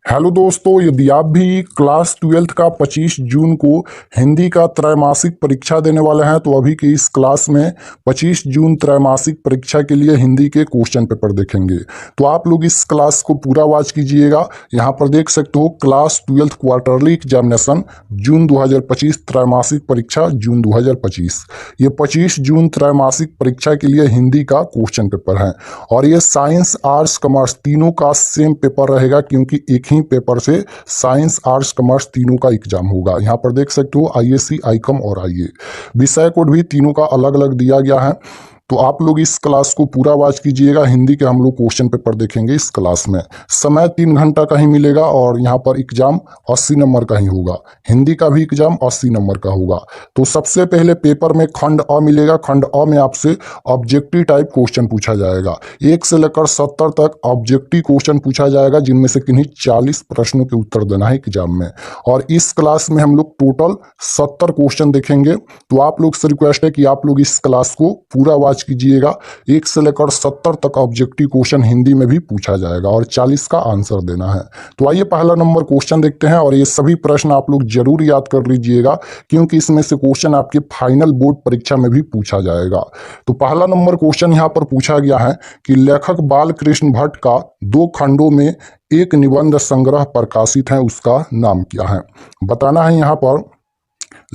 Hello दोस्तों, यदि आप भी क्लास 12th का 25 जून को हिंदी का त्रैमासिक परीक्षा देने वाले हैं तो अभी की इस क्लास में 25 जून त्रैमासिक परीक्षा के लिए हिंदी के क्वेश्चन पेपर देखेंगे। तो आप लोग इस क्लास को पूरा वॉच कीजिएगा। यहाँ पर देख सकते हो क्लास 12th क्वार्टरली एग्जामिनेशन जून 2025, त्रैमासिक परीक्षा जून 2025। ये 25 जून त्रैमासिक परीक्षा के लिए हिंदी का क्वेश्चन पेपर है और ये साइंस, आर्ट्स, कॉमर्स तीनों का सेम पेपर रहेगा, क्योंकि एक ही पेपर से साइंस, आर्ट्स, कॉमर्स तीनों का एग्जाम होगा। यहाँ पर देख सकते हो आईएससी, आईकॉम और आईए विषय कोड भी तीनों का अलग अलग दिया गया है। तो आप लोग इस क्लास को पूरा वॉच कीजिएगा। हिंदी के हम लोग क्वेश्चन पेपर देखेंगे इस क्लास में। समय 3 घंटा का ही मिलेगा और यहाँ पर एग्जाम 80 नंबर का ही होगा। हिंदी का भी एग्जाम 80 नंबर का होगा। तो सबसे पहले पेपर में खंड अ मिलेगा। खंड अ में आपसे ऑब्जेक्टिव टाइप क्वेश्चन पूछा जाएगा। 1 से लेकर 70 तक ऑब्जेक्टिव क्वेश्चन पूछा जाएगा, जिनमें से किन्हीं 40 प्रश्नों के उत्तर देना है एग्जाम में। और इस क्लास में हम लोग टोटल 70 क्वेश्चन देखेंगे। तो आप लोग से रिक्वेस्ट है कि आप लोग इस क्लास को पूरा वॉच कीजिएगा। 1 से लेकर 70 तक ऑब्जेक्टिव क्वेश्चन हिंदी में भी पूछा जाएगा और 40 का आंसर देना है। तो आइए पहला नंबर क्वेश्चन देखते हैं और ये सभी प्रश्न आप लोग जरूर याद कर लीजिएगा, क्योंकि इसमें से क्वेश्चन आपके फाइनल बोर्ड परीक्षा में भी पूछा जाएगा। तो पहला नंबर क्वेश्चन यहाँ पर पूछा गया है कि लेखक बालकृष्ण भट्ट का 2 खंडों में एक निबंध संग्रह प्रकाशित है, उसका नाम क्या है। बताना है यहाँ पर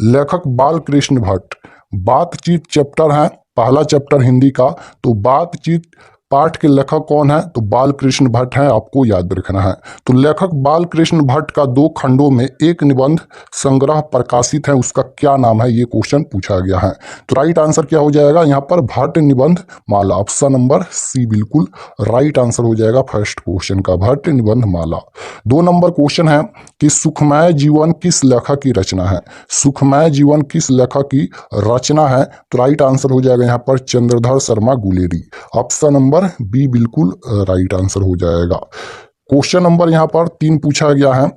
लेखक बालकृष्ण भट्ट। बातचीत चैप्टर है, पहला चैप्टर हिंदी का। तो बातचीत पाठ के लेखक कौन है, तो बालकृष्ण भट्ट है, आपको याद रखना है। तो लेखक बालकृष्ण भट्ट का 2 खंडों में एक निबंध संग्रह प्रकाशित है, उसका क्या नाम है, ये क्वेश्चन पूछा गया है। तो राइट आंसर क्या हो जाएगा यहाँ पर, भट्ट निबंध माला। ऑप्शन नंबर सी बिल्कुल राइट आंसर हो जाएगा फर्स्ट क्वेश्चन का, भट्ट निबंध माला। 2 नंबर क्वेश्चन है कि सुखमय जीवन किस लेखक की रचना है। सुखमय जीवन किस लेखक की रचना है, तो राइट आंसर हो जाएगा यहाँ पर Chandradhar Sharma Guleri. Option number B बिल्कुल राइट आंसर हो जाएगा। क्वेश्चन नंबर यहाँ पर 3 पूछा गया है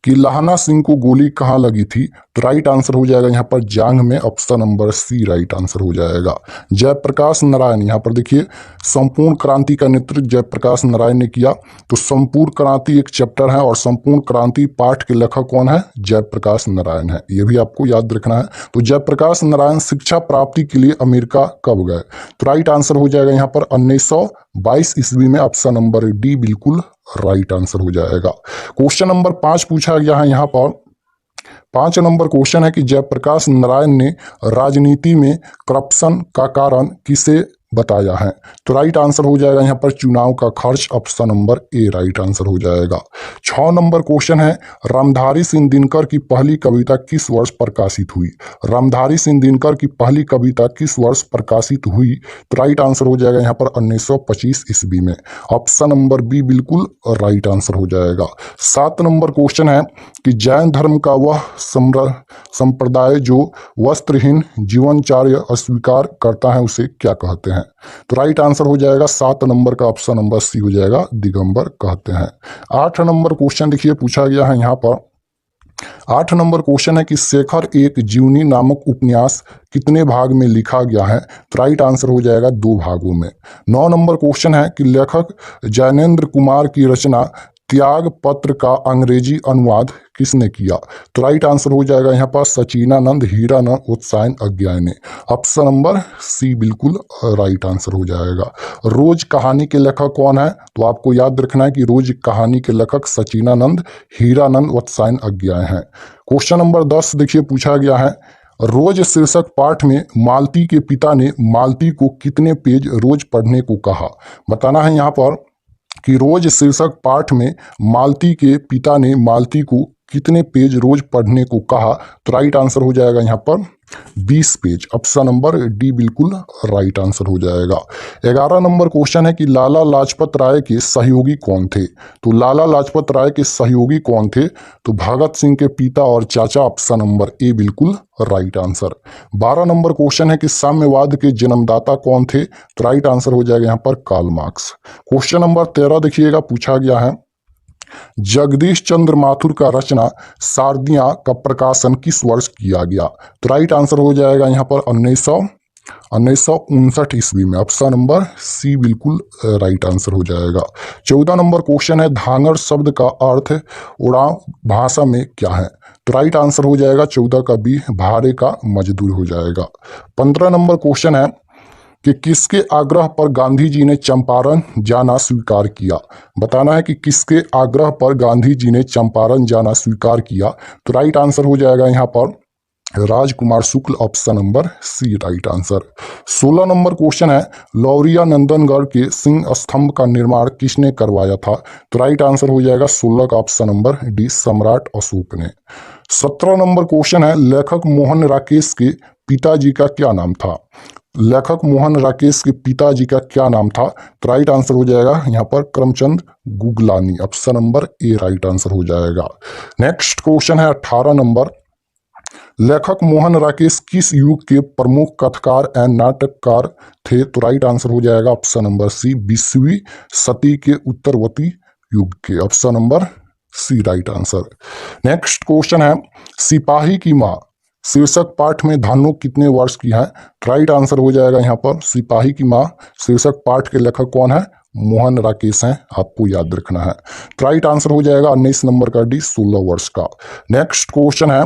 कि लहना सिंह को गोली कहाँ लगी थी, तो राइट आंसर हो जाएगा यहाँ पर जांघ में। Option number C right answer हो जाएगा। जयप्रकाश नारायण, यहाँ पर देखिए संपूर्ण क्रांति का नेतृत्व जयप्रकाश नारायण ने किया। तो संपूर्ण क्रांति एक चैप्टर है और संपूर्ण क्रांति पाठ के लेखक कौन है, जयप्रकाश नारायण है, ये भी आपको याद रखना है। तो जयप्रकाश नारायण शिक्षा प्राप्ति के लिए अमेरिका कब गए, तो राइट आंसर हो जाएगा यहाँ पर 1922 ईस्वी में। ऑप्शन नंबर डी बिल्कुल राइट आंसर हो जाएगा। क्वेश्चन नंबर 5 पूछा गया है यहाँ पर। 5 नंबर क्वेश्चन है कि जयप्रकाश नारायण ने राजनीति में करप्शन का कारण किसे बताया है, तो राइट आंसर हो जाएगा यहाँ पर चुनाव का खर्च। Option number A right answer हो जाएगा। 6 नंबर क्वेश्चन है रामधारी सिंह दिनकर की पहली कविता किस वर्ष प्रकाशित हुई। रामधारी सिंह दिनकर की पहली कविता किस वर्ष प्रकाशित हुई, तो राइट आंसर हो जाएगा यहाँ पर 1925 ईस्वी में। ऑप्शन नंबर बी बिल्कुल राइट आंसर हो जाएगा। 7 नंबर क्वेश्चन है कि जैन धर्म का वह संप्रदाय जो वस्त्रहीन जीवनचर्या अस्वीकार करता है उसे क्या कहते हैं, तो राइट आंसर हो जाएगा 7 नंबर का। ऑप्शन नंबर सी हो जाएगा दिगंबर कहते हैं। 8 नंबर क्वेश्चन देखिए पूछा गया है यहाँ पर। 8 नंबर क्वेश्चन है कि शेखर एक जीवनी नामक उपन्यास कितने भाग में लिखा गया है, तो राइट आंसर हो जाएगा 2 भागों में। 9 नंबर क्वेश्चन है कि लेखक जैनेन्द्र कुमार की रचना त्याग पत्र का अंग्रेजी अनुवाद किसने किया, तो राइट आंसर हो जाएगा यहाँ पर सचिनानंद हीरानंद उत्सायन अज्ञाय ने। ऑप्शन नंबर सी बिल्कुल राइट आंसर हो जाएगा। रोज कहानी के लेखक कौन है, तो आपको याद रखना है कि रोज कहानी के लेखक सचिनानंद हीरानंद उत्सायन अज्ञाय हैं। क्वेश्चन नंबर 10 देखिए पूछा गया है। रोज शीर्षक पाठ में मालती के पिता ने मालती को कितने पेज रोज पढ़ने को कहा। बताना है यहाँ पर कि रोज शीर्षक पाठ में मालती के पिता ने मालती को कितने पेज रोज पढ़ने को कहा, तो राइट आंसर हो जाएगा यहाँ पर 20 पेज। ऑप्शन नंबर डी बिल्कुल राइट आंसर हो जाएगा। 11 नंबर क्वेश्चन है कि लाला लाजपत राय के सहयोगी कौन थे, तो लाला लाजपत राय के सहयोगी कौन थे, तो भगत सिंह के पिता और चाचा। ऑप्शन नंबर ए बिल्कुल राइट आंसर। 12 नंबर क्वेश्चन है कि साम्यवाद के जन्मदाता कौन थे, तो राइट आंसर हो जाएगा यहाँ पर कार्ल मार्क्स। क्वेश्चन नंबर 13 देखिएगा पूछा गया है जगदीश चंद्र माथुर का रचना शारदिया का प्रकाशन किस वर्ष किया गया, तो राइट आंसर हो जाएगा यहाँ पर 1959 ईस्वी में। ऑप्शन नंबर सी बिल्कुल राइट आंसर हो जाएगा। 14 नंबर क्वेश्चन है, धांगड़ शब्द का अर्थ उड़ाव भाषा में क्या है? तो राइट आंसर हो जाएगा 14 का बी, भाड़े का मजदूर हो जाएगा। 15 नंबर क्वेश्चन है कि किसके आग्रह पर गांधी जी ने चंपारण जाना स्वीकार किया? बताना है कि किसके आग्रह पर गांधी जी ने चंपारण जाना स्वीकार किया। तो राइट आंसर हो जाएगा यहाँ पर Rajkumar Shukla, option number C right answer. 16 नंबर क्वेश्चन है, लौरिया नंदनगढ़ के सिंह स्तंभ का निर्माण किसने करवाया था? तो राइट आंसर हो जाएगा 16 का ऑप्शन नंबर डी, सम्राट अशोक ने। 17 नंबर क्वेश्चन है, लेखक मोहन राकेश के पिताजी का क्या नाम था? लेखक मोहन राकेश के पिताजी का क्या नाम था? तो राइट आंसर हो जाएगा यहाँ पर Karamchand Guglani, option number A right answer हो जाएगा। नेक्स्ट क्वेश्चन है 18 नंबर, लेखक मोहन राकेश किस युग के प्रमुख कथकार एवं नाटककार थे? तो राइट आंसर हो जाएगा ऑप्शन नंबर सी, 20वीं सदी के उत्तरवर्ती युग के, option number C right answer. Next question है, सिपाही की माँ शीर्षक पाठ में धानु कितने वर्ष की है? राइट आंसर हो जाएगा यहाँ पर सिपाही की माँ शीर्षक पाठ के लेखक कौन है? मोहन राकेश हैं, आपको याद रखना है। राइट आंसर हो जाएगा 19 नंबर का डी, 16 वर्ष का। नेक्स्ट क्वेश्चन है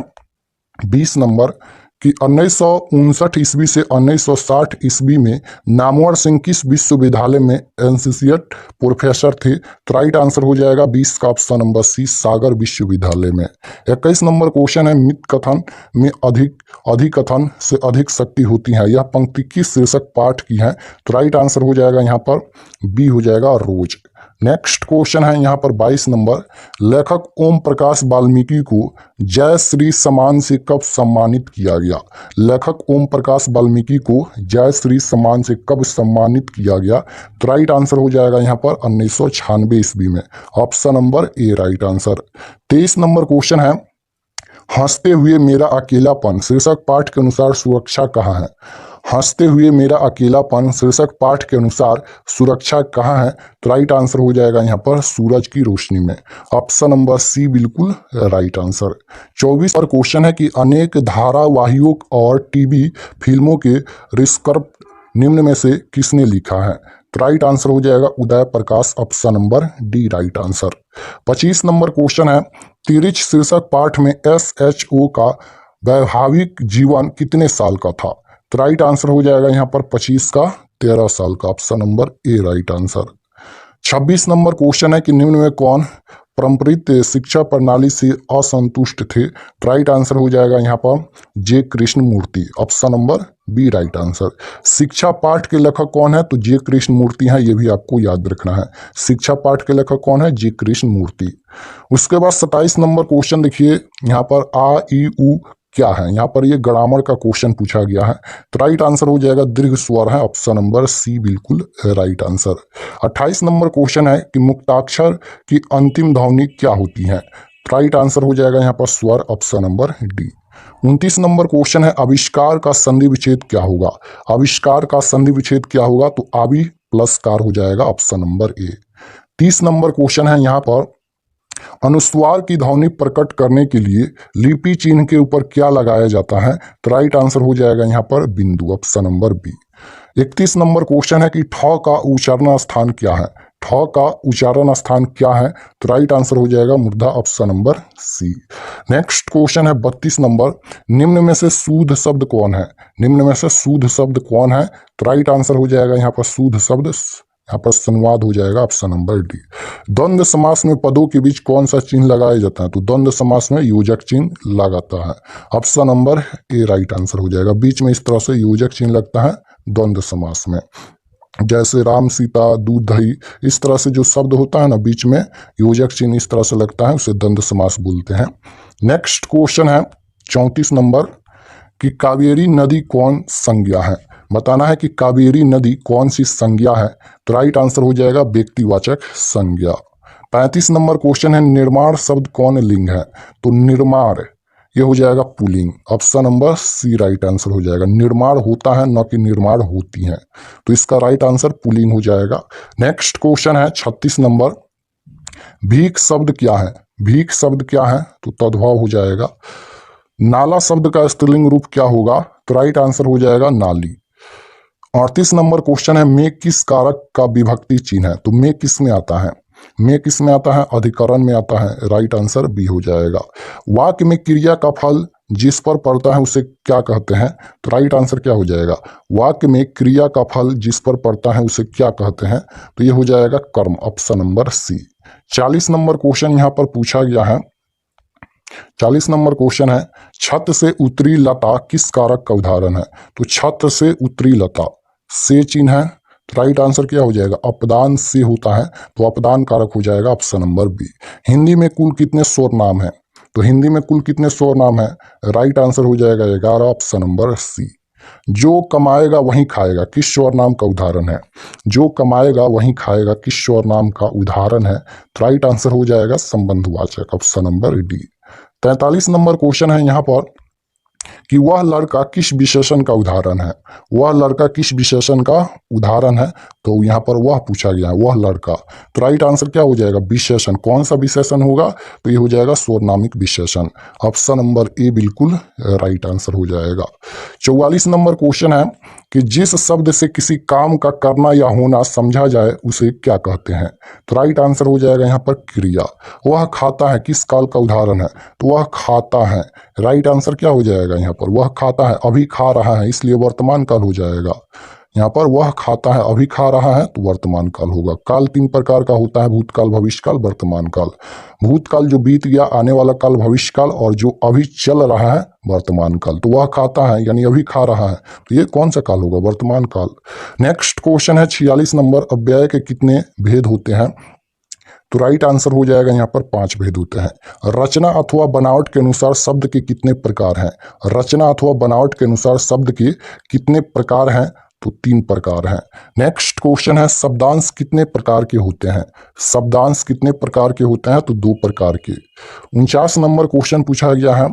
20 नंबर कि 1959 ईस्वी से 1960 ईस्वी में नामवर सिंह किस विश्वविद्यालय में एसोसिएट प्रोफेसर थे? तो राइट आंसर हो जाएगा 20 का ऑप्शन नंबर सी, सागर विश्वविद्यालय में। 21 नंबर क्वेश्चन है, मित कथन में अधिकथन से अधिक शक्ति होती है, यह पंक्ति किस शीर्षक पाठ की है? तो राइट आंसर हो जाएगा यहाँ पर बी हो जाएगा, रोज। नेक्स्ट क्वेश्चन है यहाँ पर 22 नंबर, लेखक ओम प्रकाश वाल्मीकि को जय श्री सम्मान से कब सम्मानित किया गया? लेखक ओम प्रकाश वाल्मीकि को जय श्री सम्मान से कब सम्मानित किया गया? तो राइट आंसर हो जाएगा यहाँ पर 1996 ईस्वी में, option number A right answer. 23 number question है, हंसते हुए मेरा अकेलापन शीर्षक पाठ के अनुसार सुरक्षा कहाँ है? हंसते हुए मेरा अकेलापन शीर्षक पाठ के अनुसार सुरक्षा कहाँ है? तो राइट आंसर हो जाएगा यहाँ पर सूरज की रोशनी में, ऑप्शन नंबर सी बिल्कुल राइट आंसर। 24 पर क्वेश्चन है कि अनेक धारावाहियों और टीवी फिल्मों के स्क्रिप्ट निम्न में से किसने लिखा है? तो राइट आंसर हो जाएगा Uday Prakash, option number D right answer. 25 नंबर क्वेश्चन है, तिरिच शीर्षक पाठ में SHO का वैवाहिक जीवन कितने साल का था? तो राइट आंसर हो जाएगा यहाँ पर 25 का 13 साल का, option number A right answer. 26 number question है कि निम्न में कौन पारंपरिक शिक्षा प्रणाली से असंतुष्ट थे? तो राइट आंसर हो जाएगा यहाँ पर J Krishnamurti, option number B right answer. शिक्षा पाठ के लेखक कौन है? तो जे कृष्ण मूर्ति हैं, ये भी आपको याद रखना है। शिक्षा पाठ के लेखक कौन है? जे कृष्ण मूर्ति। उसके बाद 27 नंबर क्वेश्चन देखिए, यहाँ पर आ ई उ क्या है? यहाँ पर ये ग्रामर का क्वेश्चन पूछा गया है। तो राइट आंसर हो जाएगा दीर्घ स्वर है, ऑप्शन नंबर सी बिल्कुल राइट आंसर। 28 नंबर क्वेश्चन है कि मुक्ताक्षर की अंतिम ध्वनि क्या होती है? राइट आंसर हो जाएगा यहाँ पर स्वर, option number D. 29 number question है, आविष्कार का संधि विच्छेद क्या होगा? आविष्कार का संधि विच्छेद क्या होगा? तो आवि प्लस कार हो जाएगा, ऑप्शन नंबर ए। 30 नंबर क्वेश्चन है यहाँ पर, अनुस्वार की ध्वनि प्रकट करने के लिए लिपि चिन्ह के ऊपर क्या लगाया जाता है? तो राइट आंसर हो जाएगा यहाँ पर बिंदु, option number B. 31 number question है कि ठ का उच्चारण स्थान क्या है? ठ का उच्चारण स्थान क्या है? तो राइट आंसर हो जाएगा मूर्धा, option number C. Next question है 32 नंबर, निम्न में से शुद्ध शब्द कौन है? निम्न में से शुद्ध शब्द कौन है? तो राइट आंसर हो जाएगा यहाँ पर शुद्ध शब्द, यहाँ पर संवाद हो जाएगा, ऑप्शन नंबर डी। द्वंद्व समास में पदों के बीच कौन सा चिन्ह लगाया जाता है? तो द्वंद्व समास में योजक चिन्ह लगाता है, option number A right answer हो जाएगा। बीच में इस तरह से योजक चिन्ह लगता है द्वंद्व समास में, जैसे राम सीता दूध दही, इस तरह से जो शब्द होता है ना बीच में योजक चिन्ह इस तरह से लगता है, उसे द्वंद्व समास बोलते हैं। नेक्स्ट क्वेश्चन है 34 नंबर कि कावेरी नदी कौन संज्ञा है? बताना है कि कावेरी नदी कौन सी संज्ञा है? तो राइट आंसर हो जाएगा व्यक्तिवाचक संज्ञा। 35 नंबर क्वेश्चन है, निर्माण शब्द कौन लिंग है? तो निर्माण ये हो जाएगा पुल्लिंग, option number C right answer हो जाएगा। निर्माण होता है न कि निर्माण होती है, तो इसका राइट आंसर पुल्लिंग हो जाएगा। नेक्स्ट क्वेश्चन है 36 नंबर, भीख शब्द क्या है? भीख शब्द क्या है? तो तद्भव हो जाएगा। नाला शब्द का स्त्रीलिंग रूप क्या होगा? तो राइट आंसर हो जाएगा नाली। 38 नंबर क्वेश्चन है, में किस कारक का विभक्ति चिन्ह है? तो में किस में आता है? में किस में आता है? अधिकरण में आता है। राइट आंसर बी हो जाएगा। वाक्य में क्रिया का फल जिस पर पड़ता है उसे क्या कहते हैं? तो राइट आंसर क्या हो जाएगा? वाक्य में क्रिया का फल जिस पर पड़ता है उसे क्या कहते हैं? तो ये हो जाएगा कर्म, option number C. 40 number question यहाँ पर पूछा गया है। 40 नंबर क्वेश्चन है, छत से उतरी लता किस कारक का उदाहरण है? तो छत से उतरी लता, से चिन्ह है, तो राइट आंसर क्या हो जाएगा? अपदान से होता है, तो अपदान कारक हो जाएगा, ऑप्शन नंबर बी। हिंदी में कुल कितने स्वर नाम है? तो हिंदी में कुल कितने स्वर नाम है? राइट आंसर हो जाएगा 11, ऑप्शन नंबर सी। जो कमाएगा वही खाएगा किस स्वर नाम का उदाहरण है? जो कमाएगा वही खाएगा किस स्वर नाम का उदाहरण है? तो राइट आंसर हो जाएगा संबंधवाचक, ऑप्शन नंबर डी। 43 नंबर क्वेश्चन है यहाँ पर कि वह लड़का किस विशेषण का उदाहरण है? वह लड़का किस विशेषण का उदाहरण है? तो यहाँ पर वह पूछा गया है, वह लड़का। तो राइट आंसर क्या हो जाएगा? विशेषण। कौन सा विशेषण होगा? तो ये हो जाएगा स्वर्नामिक विशेषण, ऑप्शन नंबर ए बिल्कुल राइट आंसर हो जाएगा। 44 नंबर क्वेश्चन है कि जिस शब्द से किसी काम का करना या होना समझा जाए उसे क्या कहते हैं? तो राइट आंसर हो जाएगा यहाँ पर क्रिया। वह खाता है किस काल का उदाहरण है? तो वह खाता है, राइट आंसर क्या हो जाएगा यहाँ पर? वह खाता है, अभी खा रहा है, इसलिए वर्तमान काल हो जाएगा। यहाँ पर वह खाता है, अभी खा रहा है, तो वर्तमान काल होगा। काल 3 प्रकार का होता है, भूतकाल, भविष्यकाल, वर्तमान काल। भूतकाल जो बीत गया, आने वाला काल भविष्य काल, और जो अभी चल रहा है वर्तमान काल। तो वह खाता है यानी अभी खा रहा है, तो ये कौन सा काल होगा? वर्तमान काल। नेक्स्ट क्वेश्चन है 46 नंबर, अव्यय के कितने भेद होते हैं? तो राइट आंसर हो जाएगा यहाँ पर 5 भेद होते हैं। रचना अथवा बनावट के अनुसार शब्द के कितने प्रकार हैं? रचना अथवा बनावट के अनुसार शब्द के कितने प्रकार हैं? तो 3 प्रकार हैं। नेक्स्ट क्वेश्चन है, शब्दांश कितने प्रकार के होते हैं? शब्दांश कितने प्रकार के होते हैं? तो 2 प्रकार के। 49 नंबर क्वेश्चन पूछा गया है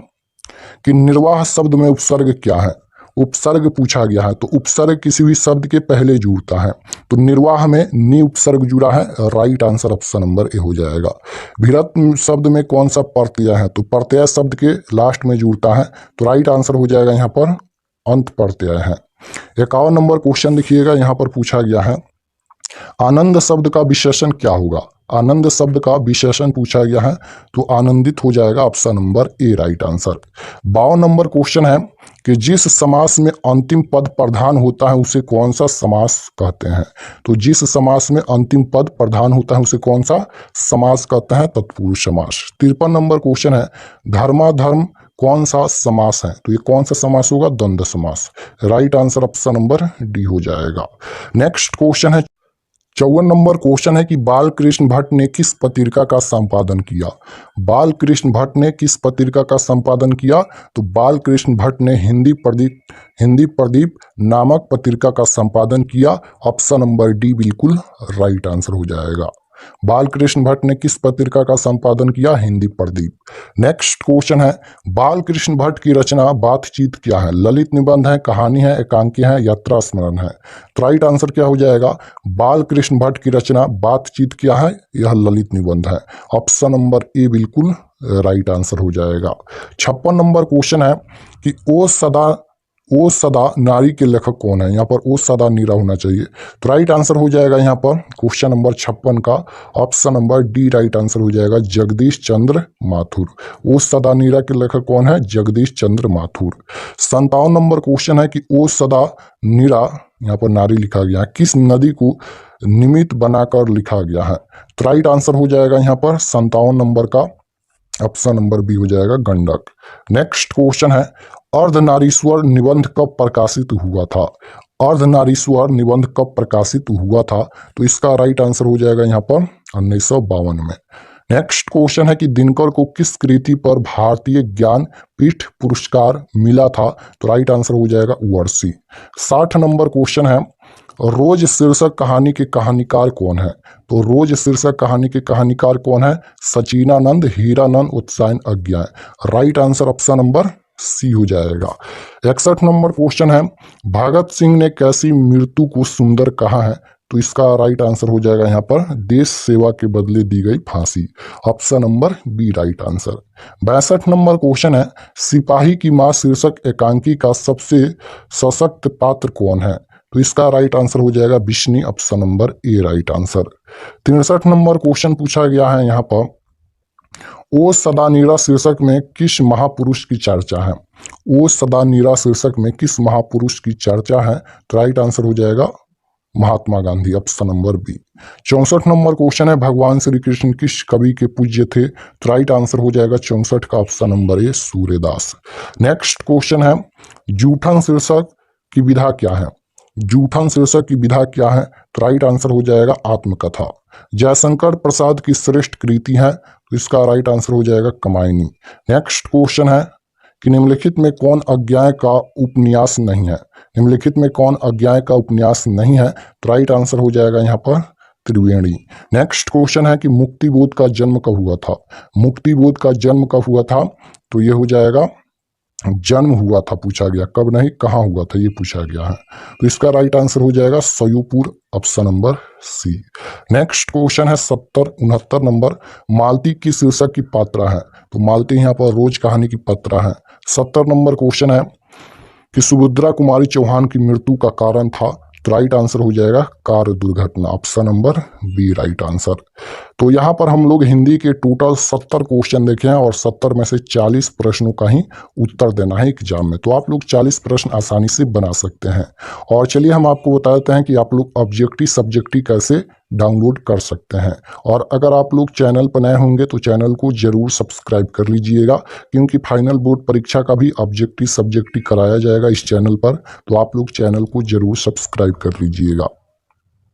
कि निर्वाह शब्द में उपसर्ग क्या है? उपसर्ग पूछा गया है, तो उपसर्ग किसी भी शब्द के पहले जुड़ता है, तो निर्वाह में नि उपसर्ग जुड़ा है, राइट आंसर ऑप्शन नंबर ए हो जाएगा। विरत शब्द में कौन सा प्रत्यय है? तो प्रत्यय शब्द के लास्ट में जुड़ता है, तो राइट आंसर हो जाएगा यहाँ पर अंत प्रत्यय है। 51 नंबर क्वेश्चन देखिएगा, यहाँ पर पूछा गया है आनंद शब्द का विशेषण क्या होगा? आनंद शब्द का विशेषण पूछा गया है, तो आनंदित हो जाएगा, option number A right answer. 52 number question है कि जिस समास में अंतिम पद प्रधान होता है उसे कौन सा समास कहते हैं? तो जिस समास में अंतिम पद प्रधान होता है उसे कौन सा समास कहते हैं? तत्पुरुष समास। 53 नंबर क्वेश्चन है धर्माधर्म कौन सा समास है? तो ये कौन सा समास होगा? द्वंद्व समास, right answer option number D हो जाएगा। नेक्स्ट क्वेश्चन है 54 नंबर क्वेश्चन है कि बाल कृष्ण भट्ट ने किस पत्रिका का संपादन किया? बाल कृष्ण भट्ट ने किस पत्रिका का संपादन किया? तो बाल कृष्ण भट्ट ने हिंदी प्रदीप नामक पत्रिका का संपादन किया, ऑप्शन नंबर डी बिल्कुल राइट आंसर हो जाएगा। बालकृष्ण भट्ट ने किस पत्रिका का संपादन किया? हिंदी प्रदीप। नेक्स्ट क्वेश्चन है बालकृष्ण भट्ट की रचना बातचीत क्या है? ललित निबंध है, कहानी है, एकांकी है, यात्रा स्मरण है? तो राइट आंसर क्या हो जाएगा? बालकृष्ण भट्ट की रचना बातचीत क्या है? यह ललित निबंध है, ऑप्शन नंबर ए बिल्कुल राइट आंसर हो जाएगा। 56 नंबर क्वेश्चन है कि ओ सदा नारी के लेखक कौन है? यहाँ पर ओ सदा नीरा होना चाहिए, तो राइट आंसर हो जाएगा यहाँ पर क्वेश्चन नंबर 56 का option number D right answer हो जाएगा, जगदीश चंद्र माथुर। ओ सदा नीरा के लेखक कौन है? जगदीश चंद्र माथुर। 57 नंबर क्वेश्चन है कि ओ सदा नीरा, यहाँ पर नारी लिखा गया है, किस नदी को निमित्त बनाकर लिखा गया है? तो राइट आंसर हो जाएगा यहाँ पर 57 नंबर का ऑप्शन नंबर बी हो जाएगा, गंडक। नेक्स्ट क्वेश्चन है अर्धनारीश्वर निबंध कब प्रकाशित हुआ था? अर्धनारीश्वर निबंध कब प्रकाशित हुआ था? तो इसका राइट आंसर हो जाएगा यहाँ पर 1952 में। नेक्स्ट क्वेश्चन है कि दिनकर को किस कृति पर भारतीय ज्ञानपीठ पुरस्कार मिला था? तो राइट आंसर हो जाएगा वर्षी। 60 नंबर क्वेश्चन है रोज शीर्षक कहानी के कहानीकार कौन है? तो रोज शीर्षक कहानी के कहानीकार कौन है? Sachchidananda Hiranand Vatsyayan Agyeya. Right answer option number C हो जाएगा। 61 नंबर क्वेश्चन है भगत सिंह ने कैसी मृत्यु को सुंदर कहा है? तो इसका राइट आंसर हो जाएगा यहाँ पर देश सेवा के बदले दी गई फांसी, option number B right answer. 62 number question है सिपाही की मां शीर्षक एकांकी का सबसे सशक्त पात्र कौन है? तो इसका राइट आंसर हो जाएगा Bishni, option number A right answer. 63 नंबर क्वेश्चन पूछा गया है यहाँ पर, ओ सदा नीरा शीर्षक में किस महापुरुष की चर्चा है? ओ सदा नीरा शीर्षक में किस महापुरुष की चर्चा है? तो राइट आंसर हो जाएगा Mahatma Gandhi, option number B. 64 नंबर क्वेश्चन है, भगवान श्री कृष्ण किस कवि के पूज्य थे? तो राइट आंसर हो जाएगा 64 का ऑप्शन नंबर ए सूर्यदास। नेक्स्ट क्वेश्चन है, जूठन शीर्षक की विधा क्या है? जूठन शीर्षक की विधा क्या है? तो राइट आंसर हो जाएगा आत्मकथा। जयशंकर प्रसाद की श्रेष्ठ कृति है? तो इसका राइट आंसर हो जाएगा कमायनी। नेक्स्ट क्वेश्चन है कि निम्नलिखित में कौन अज्ञाय का उपन्यास नहीं है? निम्नलिखित में कौन अज्ञाय का उपन्यास नहीं है? तो राइट आंसर हो जाएगा यहाँ पर त्रिवेणी। नेक्स्ट क्वेश्चन है कि मुक्तिबोध का जन्म कब हुआ था? मुक्तिबोध का जन्म कब हुआ था? तो ये हो जाएगा जन्म हुआ था, पूछा गया कब नहीं कहाँ हुआ था ये पूछा गया है। तो इसका राइट आंसर हो जाएगा Sayupur, option number C. Next question है 69 नंबर, मालती की शीर्षक की पात्रा है? तो मालती यहाँ पर रोज कहानी की पात्रा है। 70 नंबर क्वेश्चन है कि सुभद्रा कुमारी चौहान की मृत्यु का कारण था? तो राइट आंसर हो जाएगा कार दुर्घटना, option number B right answer. तो यहाँ पर हम लोग हिंदी के टोटल 70 क्वेश्चन देखे हैं और 70 में से 40 प्रश्नों का ही उत्तर देना है एग्जाम में। तो आप लोग 40 प्रश्न आसानी से बना सकते हैं। और चलिए हम आपको बता देते हैं कि आप लोग ऑब्जेक्टिव सब्जेक्टिव कैसे डाउनलोड कर सकते हैं। और अगर आप लोग चैनल पर नए होंगे तो चैनल को जरूर सब्सक्राइब कर लीजिएगा, क्योंकि फाइनल बोर्ड परीक्षा का भी ऑब्जेक्टिव सब्जेक्टिव कराया जाएगा इस चैनल पर। तो आप लोग चैनल को जरूर सब्सक्राइब कर लीजिएगा।